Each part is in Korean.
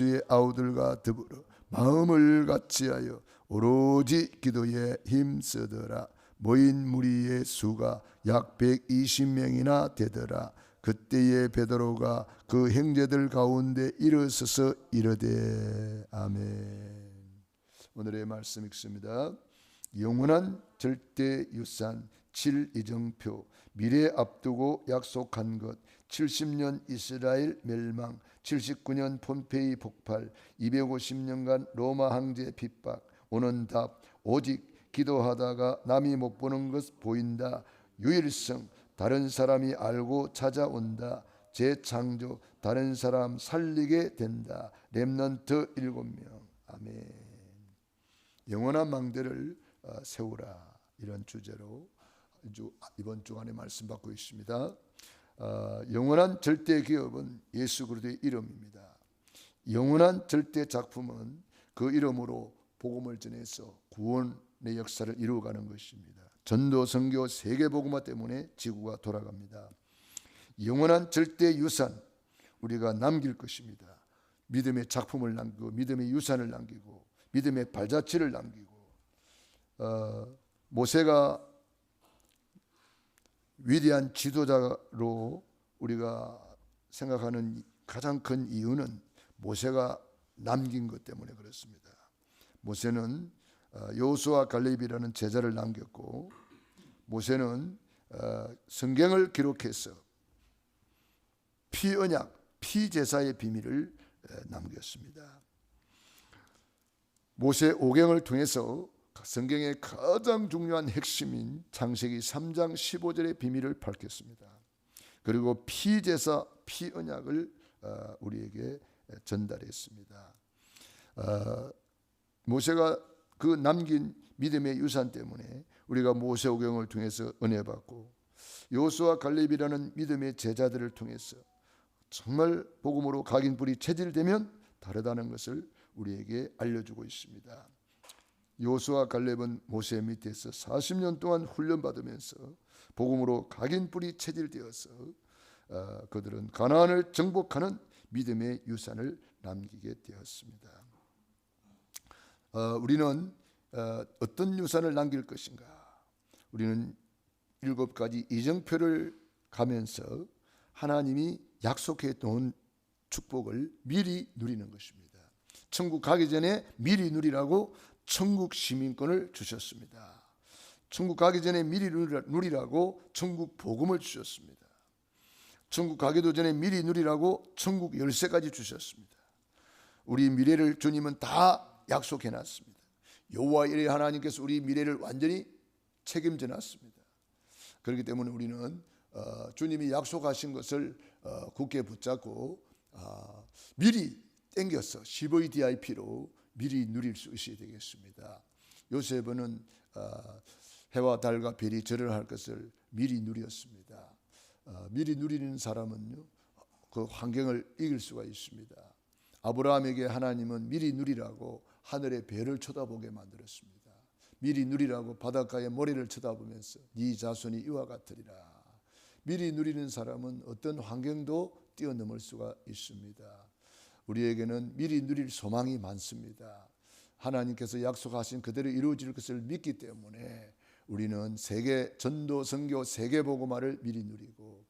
주의 아우들과 더불어 마음을 같이하여 오로지 기도에 힘쓰더라. 모인 무리의 수가 약 120명이나 되더라. 그때에 베드로가 그 형제들 가운데 일어서서 이르되. 아멘. 오늘의 말씀 읽습니다. 영원한 절대 유산 7이정표, 미래 앞두고 약속한 것, 70년 이스라엘 멸망, 79년 폼페이 폭발, 250년간 로마 황제 핍박. 오는 답, 오직 기도하다가 남이 못 보는 것 보인다. 유일성, 다른 사람이 알고 찾아온다. 재창조, 다른 사람 살리게 된다. 렘넌트 7명. 아멘. 영원한 망대를 세우라, 이런 주제로 이번 주간에 말씀 받고 있습니다. 영원한 절대 기업은 예수 그리스도의 이름입니다. 영원한 절대 작품은 그 이름으로 복음을 전해서 구원의 역사를 이루어가는 것입니다. 전도 선교 세계 복음화 때문에 지구가 돌아갑니다. 영원한 절대 유산, 우리가 남길 것입니다. 믿음의 작품을 남기고, 믿음의 유산을 남기고, 믿음의 발자취를 남기고. 모세가 위대한 지도자로 우리가 생각하는 가장 큰 이유는 모세가 남긴 것 때문에 그렇습니다. 모세는 여호수아 갈렙이라는 제자를 남겼고, 모세는 성경을 기록해서 피언약, 피제사의 비밀을 남겼습니다. 모세 오경을 통해서 성경의 가장 중요한 핵심인 창세기 3장 15절의 비밀을 밝혔습니다. 그리고 피제사, 피언약을 우리에게 전달했습니다. 모세가 그 남긴 믿음의 유산 때문에 우리가 모세오경을 통해서 은혜 받고, 여호수아 갈렙이라는 믿음의 제자들을 통해서 정말 복음으로 각인불이 체질되면 다르다는 것을 우리에게 알려주고 있습니다. 여호수아 갈렙은 모세 밑에서 40년 동안 훈련받으면서 복음으로 각인불이 체질되어서 그들은 가나안을 정복하는 믿음의 유산을 남기게 되었습니다. 우리는 어떤 유산을 남길 것인가? 우리는 7가지 이정표를 가면서 하나님이 약속해 놓은 축복을 미리 누리는 것입니다. 천국 가기 전에 미리 누리라고 천국 시민권을 주셨습니다. 천국 가기 전에 미리 누리라고 천국 복음을 주셨습니다. 천국 가기도 전에 미리 누리라고 천국 열쇠까지 주셨습니다. 우리 미래를 주님은 다 약속해 놨습니다. 여호와 이레 하나님께서 우리 미래를 완전히 책임져 놨습니다. 그렇기 때문에 우리는 주님이 약속하신 것을 굳게 붙잡고 미리 땡겨서 CVDIP로 미리 누릴 수 있어야 되겠습니다. 요셉은 해와 달과 별이 절을 할 것을 미리 누렸습니다. 미리 누리는 사람은요, 그 환경을 이길 수가 있습니다. 아브라함에게 하나님은 미리 누리라고 하늘의 별을 쳐다보게 만들었습니다. 미리 누리라고 바닷가의 모래를 쳐다보면서 네 자손이 이와 같으리라. 미리 누리는 사람은 어떤 환경도 뛰어넘을 수가 있습니다. 우리에게는 미리 누릴 소망이 많습니다. 하나님께서 약속하신 그대로 이루어질 것을 믿기 때문에 우리는 세계 전도 선교 세계 복음화를 미리 누리고,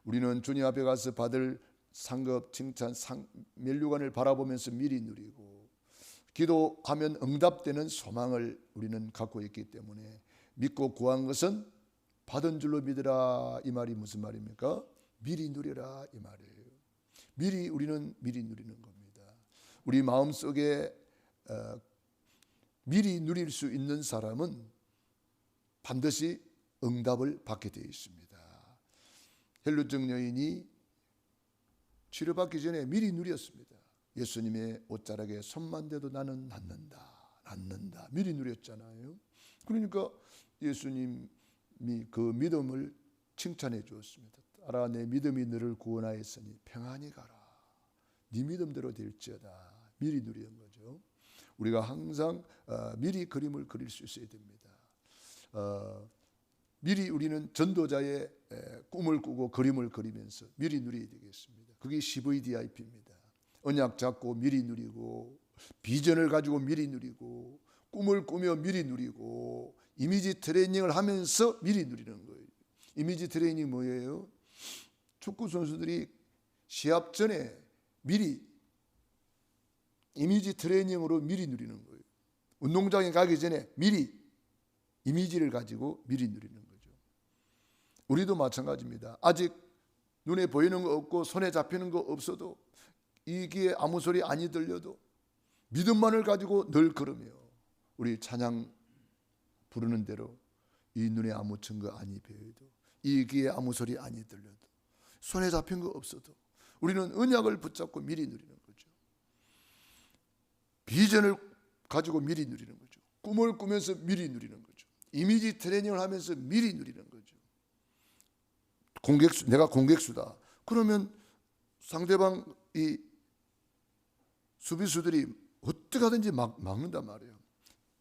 우리는 주님 앞에 가서 받을 상급 칭찬 면류관을 바라보면서 미리 누리고, 기도하면 응답되는 소망을 우리는 갖고 있기 때문에 믿고 구한 것은 받은 줄로 믿으라. 이 말이 무슨 말입니까? 미리 누려라, 이 말이에요. 우리는 미리 누리는 겁니다. 우리 마음속에 미리 누릴 수 있는 사람은 반드시 응답을 받게 되어 있습니다. 헬루증 여인이 치료받기 전에 미리 누렸습니다. 예수님의 옷자락에 손만 대도 나는 낫는다. 미리 누렸잖아요. 그러니까 예수님이 그 믿음을 칭찬해 주었습니다. 따라 내 믿음이 너를 구원하였으니 평안히 가라. 네 믿음대로 될지어다. 미리 누리는 거죠. 우리가 항상 미리 그림을 그릴 수 있어야 됩니다. 미리 우리는 전도자의 꿈을 꾸고 그림을 그리면서 미리 누려야 되겠습니다. 그게 CVDIP입니다. 언약 잡고 미리 누리고, 비전을 가지고 미리 누리고, 꿈을 꾸며 미리 누리고, 이미지 트레이닝을 하면서 미리 누리는 거예요. 이미지 트레이닝이 뭐예요? 축구 선수들이 시합 전에 미리 이미지 트레이닝으로 미리 누리는 거예요. 운동장에 가기 전에 미리 이미지를 가지고 미리 누리는 거죠. 우리도 마찬가지입니다. 아직 눈에 보이는 거 없고 손에 잡히는 거 없어도, 이 귀에 아무 소리 아니 들려도 믿음만을 가지고 늘 걸으며 우리 찬양 부르는 대로 이 눈에 아무 증거 아니 보여도, 이 귀에 아무 소리 아니 들려도, 손에 잡힌 거 없어도 우리는 언약을 붙잡고 미리 누리는 거죠. 비전을 가지고 미리 누리는 거죠. 꿈을 꾸면서 미리 누리는 거죠. 이미지 트레이닝을 하면서 미리 누리는 거죠. 공격수, 내가 공격수다. 그러면 상대방 이 수비수들이 어떻게 하든지 막는단 말이에요.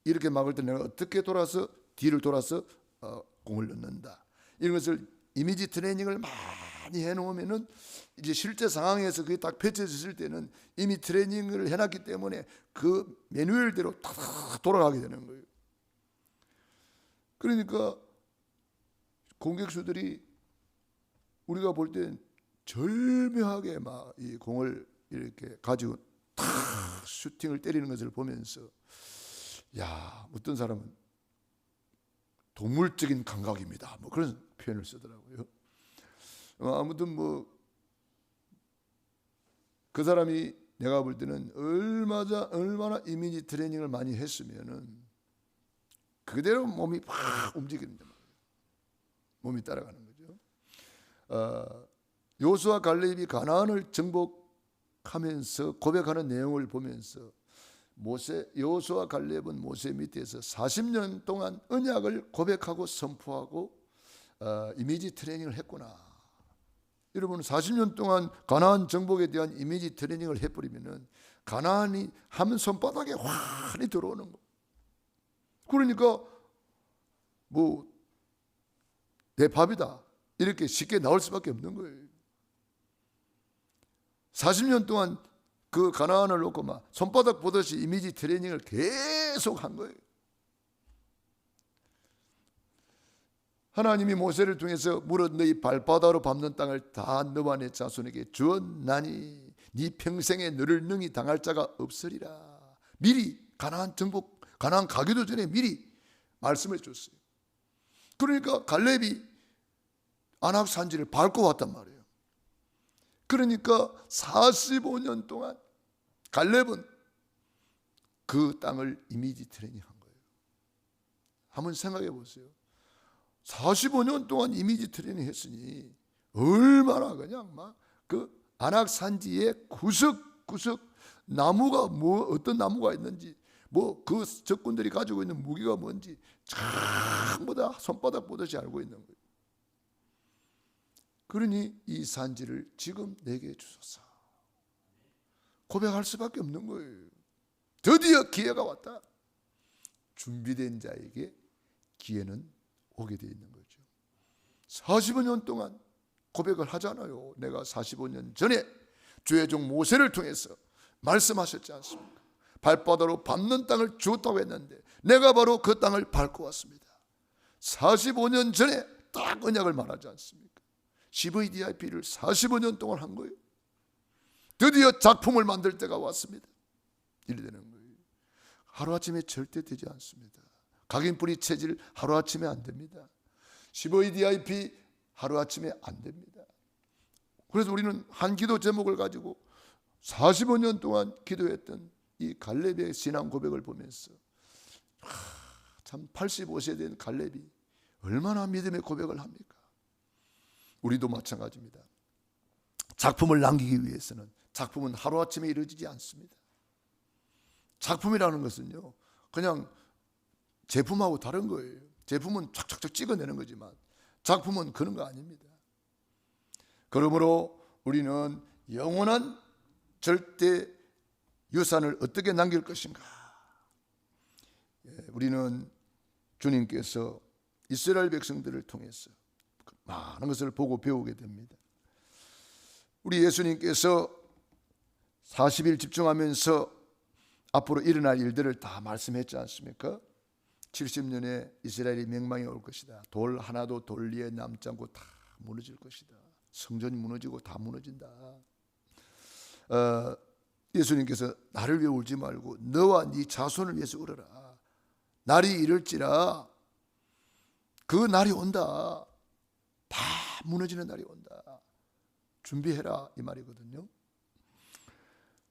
이렇게 막을 때 내가 어떻게 돌아서 뒤를 돌아서 공을 넣는다. 이런 것을 이미지 트레이닝을 많이 해놓으면은 이제 실제 상황에서 그게 딱 펼쳐졌을 때는 이미 트레이닝을 해놨기 때문에 그 매뉴얼대로 탁 돌아가게 되는 거예요. 그러니까 공격수들이 우리가 볼 땐 절묘하게 막 이 공을 이렇게 가지고 탁 슈팅을 때리는 것을 보면서, 야, 어떤 사람은 동물적인 감각입니다, 뭐 그런 표현을 쓰더라고요. 아무튼 뭐 그 사람이 내가 볼 때는 얼마나 이미지 트레이닝을 많이 했으면은 그대로 몸이 팍 움직이는데 몸이 따라가는 거죠. 여호수아 갈렙이 가나안을 정복하면서 고백하는 내용을 보면서 여호수아 갈렙은 모세 밑에서 40년 동안 언약을 고백하고 선포하고 이미지 트레이닝을 했구나. 여러분, 40년 동안 가나안 정복에 대한 이미지 트레이닝을 해버리면은 가나안이 한 손바닥에 환히 들어오는 거. 그러니까 뭐 내 밥이다 이렇게 쉽게 나올 수밖에 없는 거예요. 40년 동안 그 가나안을 놓고 막 손바닥 보듯이 이미지 트레이닝을 계속 한 거예요. 하나님이 모세를 통해서 무릇 너희 발바닥으로 밟는 땅을 다 너와 내 자손에게 주었나니 네 평생에 너를 능히 당할 자가 없으리라. 미리 가나안 정복, 가나안 가기도 전에 미리 말씀해 줬어요. 그러니까 갈렙이 아낙 산지를 밟고 왔단 말이에요. 그러니까 45년 동안 갈렙은 그 땅을 이미지 트레이닝 한 거예요. 한번 생각해 보세요. 45년 동안 이미지 트레이닝 했으니 얼마나 그냥 막 그 아낙 산지의 구석구석 나무가 뭐 어떤 나무가 있는지, 뭐 그 적군들이 가지고 있는 무기가 뭔지 전부 다 손바닥 보듯이 알고 있는 거예요. 그러니 이 산지를 지금 내게 주소서. 고백할 수밖에 없는 거예요. 드디어 기회가 왔다. 준비된 자에게 기회는 오게 되어 있는 거죠. 45년 동안 고백을 하잖아요. 내가 45년 전에 주의 종 모세를 통해서 말씀하셨지 않습니까? 발바닥으로 밟는 땅을 주었다고 했는데 내가 바로 그 땅을 밟고 왔습니다. 45년 전에 딱 언약을 말하지 않습니까? CVDIP를 45년 동안 한 거예요. 드디어 작품을 만들 때가 왔습니다. 이래 되는 거예요. 하루아침에 절대 되지 않습니다. 각인뿌리 체질 하루아침에 안 됩니다. CVDIP 하루아침에 안 됩니다. 그래서 우리는 한 기도 제목을 가지고 45년 동안 기도했던 이 갈렙의 신앙 고백을 보면서 참 85세 된 갈렙이 얼마나 믿음의 고백을 합니까? 우리도 마찬가지입니다. 작품을 남기기 위해서는 작품은 하루아침에 이루어지지 않습니다. 작품이라는 것은요, 그냥 제품하고 다른 거예요. 제품은 촥촥촥 찍어내는 거지만 작품은 그런 거 아닙니다. 그러므로 우리는 영원한 절대 유산을 어떻게 남길 것인가? 우리는 주님께서 이스라엘 백성들을 통해서 많은 것을 보고 배우게 됩니다. 우리 예수님께서 40일 집중하면서 앞으로 일어날 일들을 다 말씀했지 않습니까? 70년에 이스라엘이 멸망이 올 것이다. 돌 하나도 돌 위에 남지 않고 다 무너질 것이다. 성전이 무너지고 다 무너진다. 예수님께서 나를 위해 울지 말고 너와 네 자손을 위해서 울어라. 날이 이럴지라 그 날이 온다. 다 무너지는 날이 온다. 준비해라 이 말이거든요.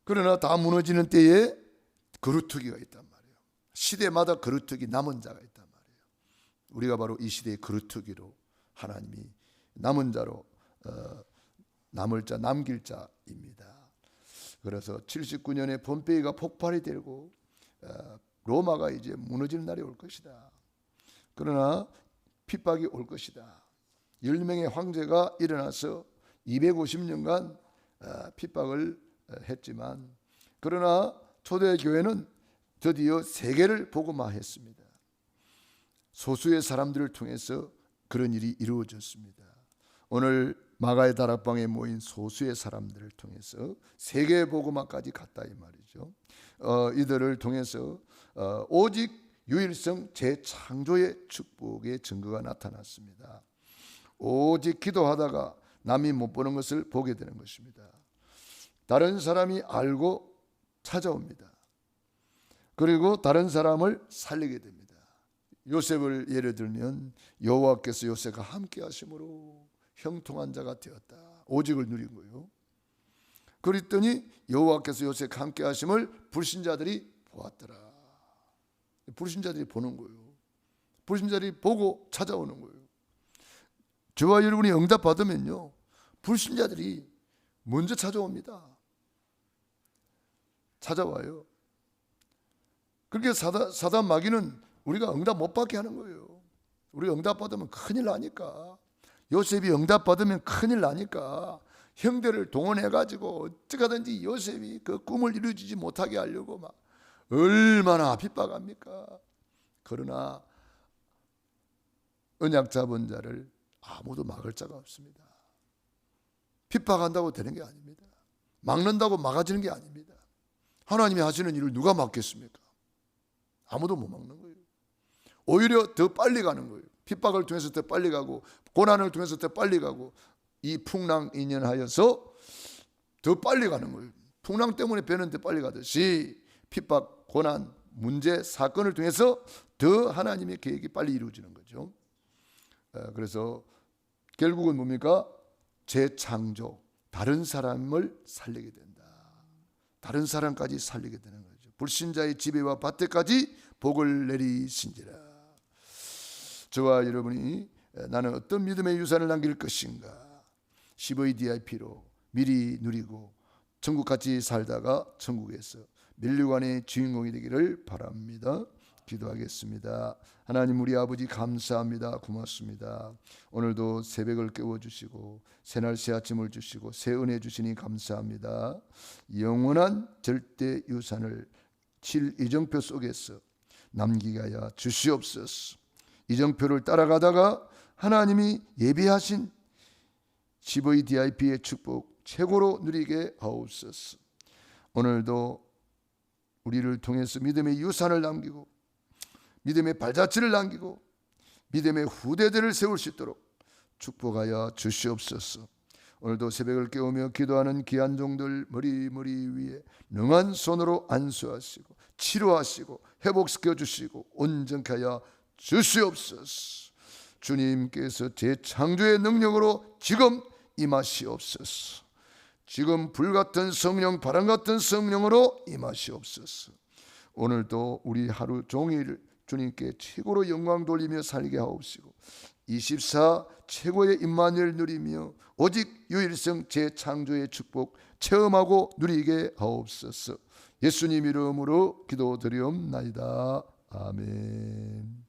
그러나 다 무너지는 때에 거루터기가 있단 말이에요. 시대마다 거루터기 남은 자가 있단 말이에요. 우리가 바로 이 시대의 거루터기로 하나님이 남은 자로 남을 자 남길 자입니다. 그래서 79년에 폼페이가 폭발이 되고 로마가 이제 무너지는 날이 올 것이다. 그러나 핍박이 올 것이다. 10명의 황제가 일어나서 250년간 핍박을 했지만 그러나 초대교회는 드디어 세계를 복음화했습니다. 소수의 사람들을 통해서 그런 일이 이루어졌습니다. 오늘 마가의 다락방에 모인 소수의 사람들을 통해서 세계 복음화까지 갔다 이 말이죠. 이들을 통해서 오직 유일성 재창조의 축복의 증거가 나타났습니다. 오직 기도하다가 남이 못 보는 것을 보게 되는 것입니다. 다른 사람이 알고 찾아옵니다. 그리고 다른 사람을 살리게 됩니다. 요셉을 예를 들면 여호와께서 요셉과 함께 하심으로 형통한 자가 되었다. 오직을 누린 거예요. 그랬더니 여호와께서 요셉과 함께 하심을 불신자들이 보았더라. 불신자들이 보는 거예요. 불신자들이 보고 찾아오는 거예요. 저와 여러분이 응답 받으면요, 불신자들이 먼저 찾아옵니다. 찾아와요. 그렇게 사단 마귀는 우리가 응답 못 받게 하는 거예요. 우리가 응답 받으면 큰일 나니까. 요셉이 응답 받으면 큰일 나니까 형들을 동원해가지고 어떻게든지 요셉이 그 꿈을 이루어지지 못하게 하려고 막 얼마나 핍박합니까? 그러나 언약 잡은 자를 아무도 막을 자가 없습니다. 핍박한다고 되는 게 아닙니다. 막는다고 막아지는 게 아닙니다. 하나님이 하시는 일을 누가 막겠습니까? 아무도 못 막는 거예요. 오히려 더 빨리 가는 거예요. 핍박을 통해서 더 빨리 가고 고난을 통해서 더 빨리 가고 이 풍랑인연하여서 더 빨리 가는 거예요. 풍랑 때문에 배는 더 빨리 가듯이 핍박, 고난, 문제, 사건을 통해서 더 하나님의 계획이 빨리 이루어지는 거죠. 그래서 결국은 뭡니까? 재창조, 다른 사람을 살리게 된다. 다른 사람까지 살리게 되는 거죠. 불신자의 지배와 밭에까지 복을 내리신지라. 저와 여러분이 나는 어떤 믿음의 유산을 남길 것인가? CVDIP로 미리 누리고 천국같이 살다가 천국에서 면류관의 주인공이 되기를 바랍니다. 기도하겠습니다. 하나님 우리 아버지 감사합니다. 고맙습니다. 오늘도 새벽을 깨워주시고 새날 새 아침을 주시고 새 은혜 주시니 감사합니다. 영원한 절대 유산을 7 이정표 속에서 남기게 하여 주시옵소서. 이정표를 따라가다가 하나님이 예비하신 CVDIP의 축복 최고로 누리게 하옵소서. 오늘도 우리를 통해서 믿음의 유산을 남기고 믿음의 발자취를 남기고 믿음의 후대들을 세울 수 있도록 축복하여 주시옵소서. 오늘도 새벽을 깨우며 기도하는 귀한 종들 머리 위에 능한 손으로 안수하시고 치료하시고 회복시켜 주시고 온전케 하여 주시옵소서. 주님께서 재창조의 능력으로 지금 임하시옵소서. 지금 불같은 성령, 바람같은 성령으로 임하시옵소서. 오늘도 우리 하루 종일 주님께 최고로 영광 돌리며 살게 하옵시고 24 최고의 임마누엘 누리며 오직 유일성 재창조의 축복 체험하고 누리게 하옵소서. 예수님 이름으로 기도드리옵나이다. 아멘.